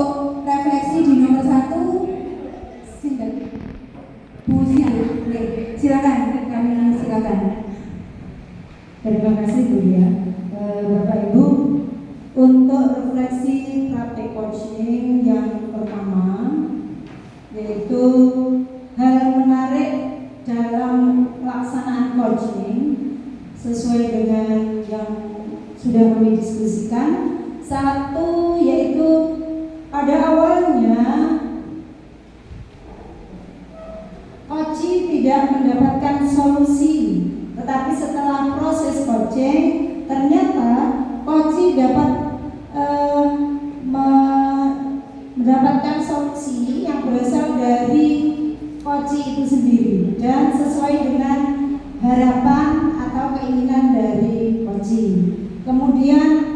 untuk refleksi di nomor 1, Bu silakan kami silakan. Terima kasih Bu ya. Bapak Ibu, untuk refleksi praktek coaching yang pertama yaitu hal menarik dalam pelaksanaan coaching sesuai dengan yang sudah kami diskusikan. Satu yaitu pada awalnya coaching tidak mendapatkan solusi, tetapi setelah proses coaching ternyata coaching dapat mendapatkan solusi yang berasal dari coaching itu sendiri dan sesuai dengan harapan atau keinginan dari coaching. Kemudian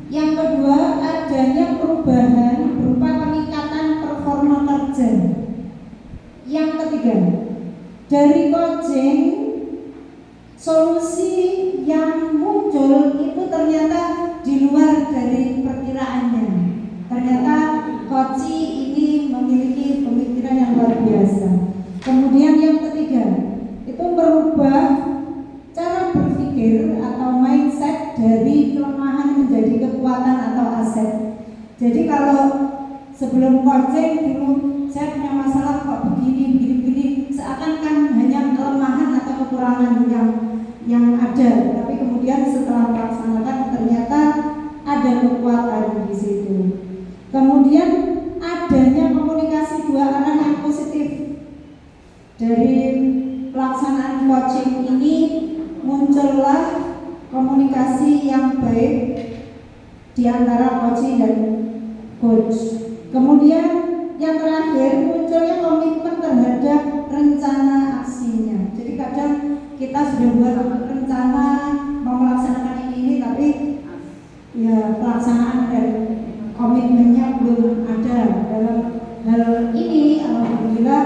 yang kedua, adanya perubahan berupa peningkatan performa kerja. Yang ketiga, dari coaching solusi yang muncul itu ternyata di luar dari perkiraannya. Ternyata coaching ini memiliki pemikiran yang luar biasa. Kemudian yang ketiga, itu merubah cara berpikir atau mindset dari kelemahan menjadi kekuatan atau aset. Jadi kalau sebelum coaching dulu saya punya masalah kok begini, seakan-akan hanya kelemahan atau kekurangan yang ada, tapi kemudian setelah melaksanakan ternyata ada kekuatan di situ. Kemudian adanya komunikasi dua arah yang positif. Dari pelaksanaan coaching ini muncullah komunikasi yang baik di antara coaching dan coach. Kemudian yang terakhir munculnya komitmen terhadap rencana aksinya. Jadi kadang kita sudah buat rencana mau melaksanakan ini tapi ya pelaksanaan dan komitmennya belum ada dalam hal ini. Alhamdulillah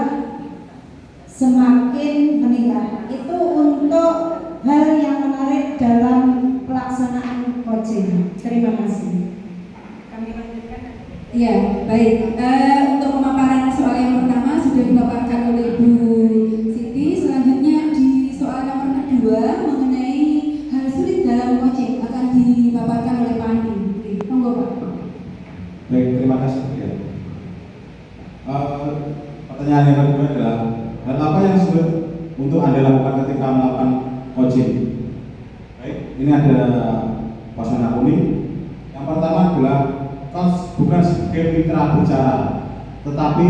semakin meningkat. Itu untuk hal yang menarik dalam pelaksanaan coaching. Terima kasih. Kami lanjutkan. Iya, baik. Untuk pemaparan soal yang pertama sudah dipaparkan oleh Bu Siti. Selanjutnya di soal nomor 2 mengenai hal sulit dalam coaching akan dipaparkan oleh Pak Andi. Monggo Pak. Baik, terima kasih. Ya. Pertanyaan yang kedua adalah hal apa yang sulit untuk Anda lakukan ketika melakukan coaching? Baik, ini ada pasangan kuning. Yang pertama adalah coach bukan sebagai mitra bicara, tetapi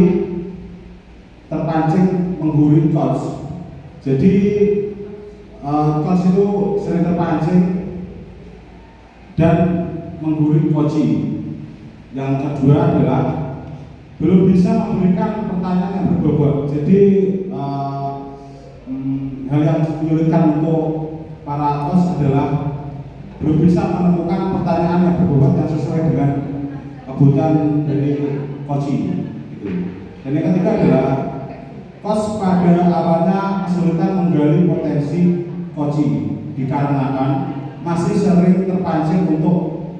terpancing menggurui coach. Jadi coach itu sering terpancing dan menggurui coaching. Yang kedua adalah belum bisa memberikan pertanyaan yang berbobot. Jadi hal yang menyulitkan untuk para coach adalah belum bisa menemukan pertanyaan yang berbobot yang sesuai dengan kebutuhan dari coaching. Gitu. Dan yang ketiga adalah coach pada awalnya kesulitan menggali potensi coaching dikarenakan masih sering terpancing untuk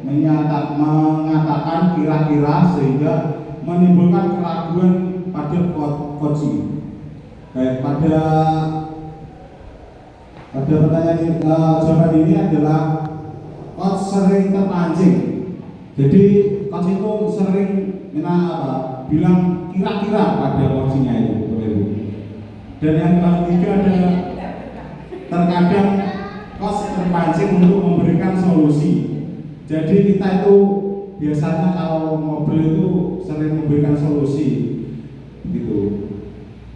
mengatakan kira-kira sehingga menimbulkan keraguan pada coaching. Baik, pada pertanyaan jawaban ini adalah coach sering terpancing. Jadi coach itu sering bilang kira-kira pada coachingnya itu, Ibu. Dan yang ketiga adalah terkadang coach terpancing untuk memberikan solusi. Jadi kita itu biasanya kalau mobil itu sering memberikan solusi, gitu.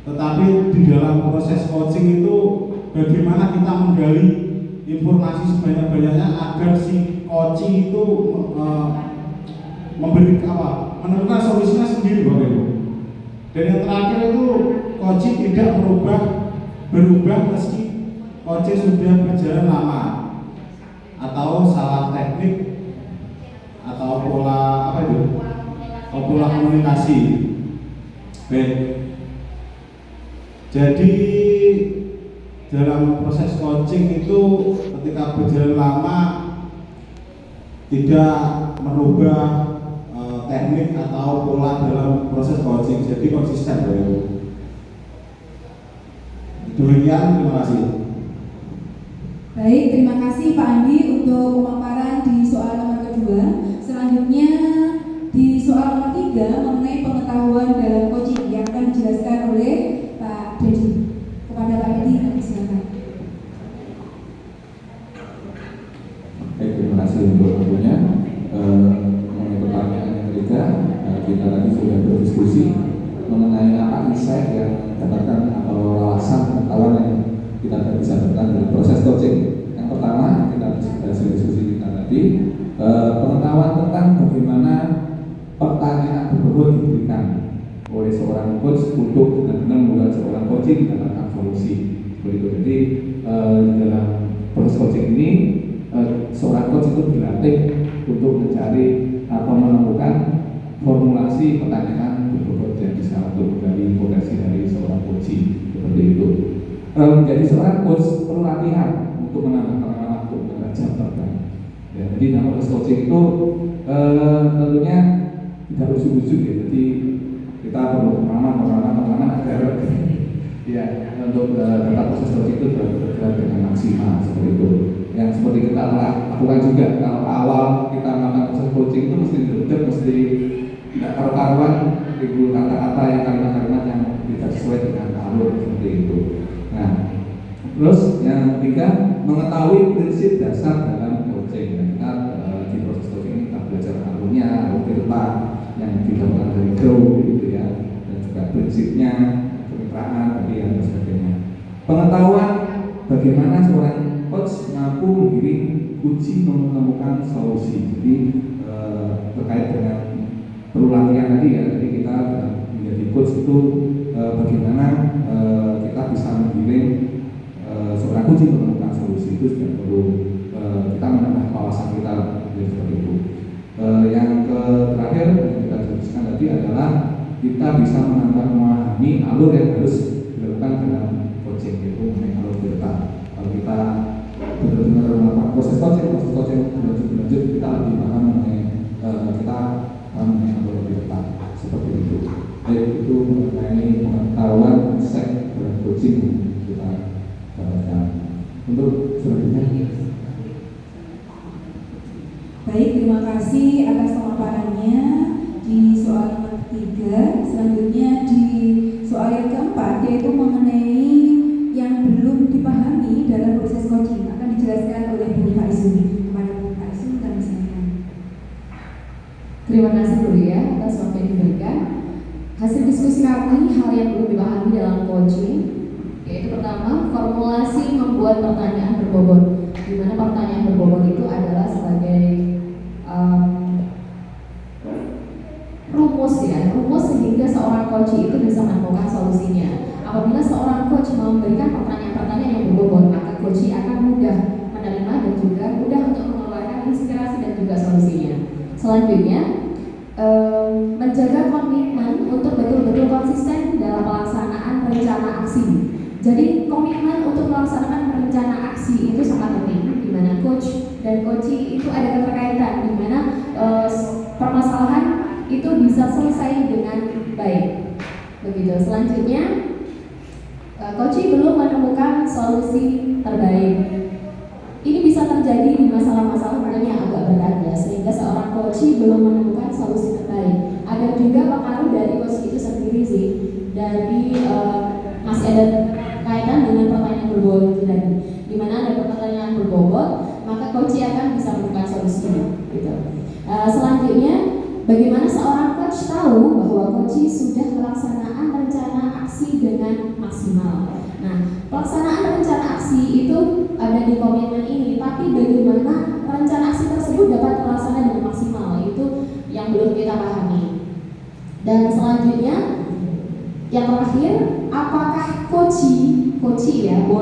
Tetapi di dalam proses coaching itu bagaimana kita menggali informasi sebanyak-banyaknya agar si coaching itu menemukan solusinya sendiri, Bapak Ibu. Dan yang terakhir itu coaching tidak berubah meski coaching sudah berjalan lama atau salah teknik atau pola komunikasi. Baik. Jadi dalam proses coaching itu ketika berjalan lama tidak merubah teknik atau pola dalam proses coaching, jadi konsisten Bapak Ibu. Demikian, terima kasih. Baik, terima kasih Pak Andi untuk pemaparan di soal nomor kedua. Selanjutnya di soal nomor 3 mengenai pengetahuan dalam coaching yang akan dijelaskan oleh Pak Dedi. Kepada Pak Dedi, kami silakan. Baik, terima kasih untuk waktunya. Mengenai pertanyaan yang ketiga, kita tadi sudah berdiskusi mengenai apa insight yang dapatkan atau alasan pengetahuan yang kita bisa dapatkan dari proses coaching. Yang pertama, kita hasil diskusi kita tadi, pengetahuan tentang bagaimana pertanyaan berbobot diberikan oleh seorang coach untuk benar-benar membuat seorang coaching mendapatkan solusi. Begitu. Jadi dalam proses coaching ini seorang coach itu dilatih untuk mencari atau menemukan formulasi pertanyaan berbobot yang bisa untuk menggali potensi dari seorang coaching seperti itu. Menjadi seorang coach perlu latihan untuk menambah pengalaman untuk jam terbang. Ya, jadi dalam proses coaching itu tentunya tidak ujuk-ujuk ya. Jadi kita perlu pengalaman agar ya untuk dapat proses coaching itu berjalan dengan maksimal seperti itu. Yang seperti kita telah lakukan juga, kalau awal kita melakukan proses coaching itu mesti duduk, mesti tidak karuan ibu kata-kata yang kalimat-kalimat yang tidak sesuai dengan alur seperti itu. Nah, terus yang ketiga, mengetahui prinsip dasar dalam coaching. Nah, kita di proses coaching ini kita belajar alurnya, alur cerita yang didapatkan dari Grow gitu ya, dan juga prinsipnya, kemitraan, tadi dan sebagainya. Pengetahuan bagaimana seorang coach mampu menggiring uji menemukan solusi. Jadi terkait dengan perlu latihan tadi ya, jadi kita menjadi coach itu bagaimana kita bisa menggiring seorang coach menemukan solusi itu juga perlu kita menambah wawasan kita seperti itu. Yang terakhir yang kita jelaskan tadi adalah kita bisa menambah memahami alur yang harus dilakukan dalam coaching, yaitu mengenai alur cerita. Kalau kita benar-benar melakukan proses coaching berlanjut kita lebih paham mengenai kita mengenai alur cerita seperti itu. Baik, itu mengenai pengetahuan insight dalam coaching kita dapatkan. Untuk selanjutnya. Baik, terima kasih atas pemaparannya di soal nomor 3. Selanjutnya di soal yang keempat, yaitu mengenai yang belum dipahami dalam proses coaching, akan dijelaskan oleh Bu Faizul. Kepada Bu Faizul kami silakan. Terima kasih Bu Lia atas waktu yang diberikan. Hasil diskusi kami, hal yang belum dipahami dalam coaching, yaitu pertama, formulasi membuat pertanyaan berbobot, di mana pertanyaan berbobot itu adalah sebagai rumus sehingga seorang coach itu bisa menemukan solusinya. Apabila seorang coach memberikan pertanyaan-pertanyaan yang berbobot, maka coach akan mudah menerima dan juga mudah untuk mengeluarkan inspirasi dan juga solusinya. Selanjutnya, menjaga komitmen untuk betul-betul konsisten dalam pelaksanaan rencana aksi. Jadi komitmen untuk melaksanakan rencana aksi itu sangat penting, di mana coach dan coachee itu ada keterkaitan, di mana permasalahan itu bisa selesai dengan baik. Begitu. Selanjutnya, coachee belum menemukan solusi terbaik. Ini bisa terjadi di masalah-masalah mungkin yang agak berat ya, sehingga seorang coachee belum menemukan solusi terbaik. Ada juga pengaruh dari coach itu sendiri sih, dari masih ada kaitan dengan pertanyaan berbobot tadi. Di mana ada pertanyaan berbobot, maka coachee akan bisa menemukan solusinya. Gitu. Selanjutnya, bagaimana seorang coach tahu bahwa coachee sudah pelaksanaan rencana aksi dengan maksimal. Nah, pelaksanaan rencana aksi itu ada di komitmen ini, tapi bagaimana rencana aksi tersebut dapat terlaksana dengan maksimal, itu yang belum kita pahami. Dan selanjutnya, yang terakhir, apakah coachee ya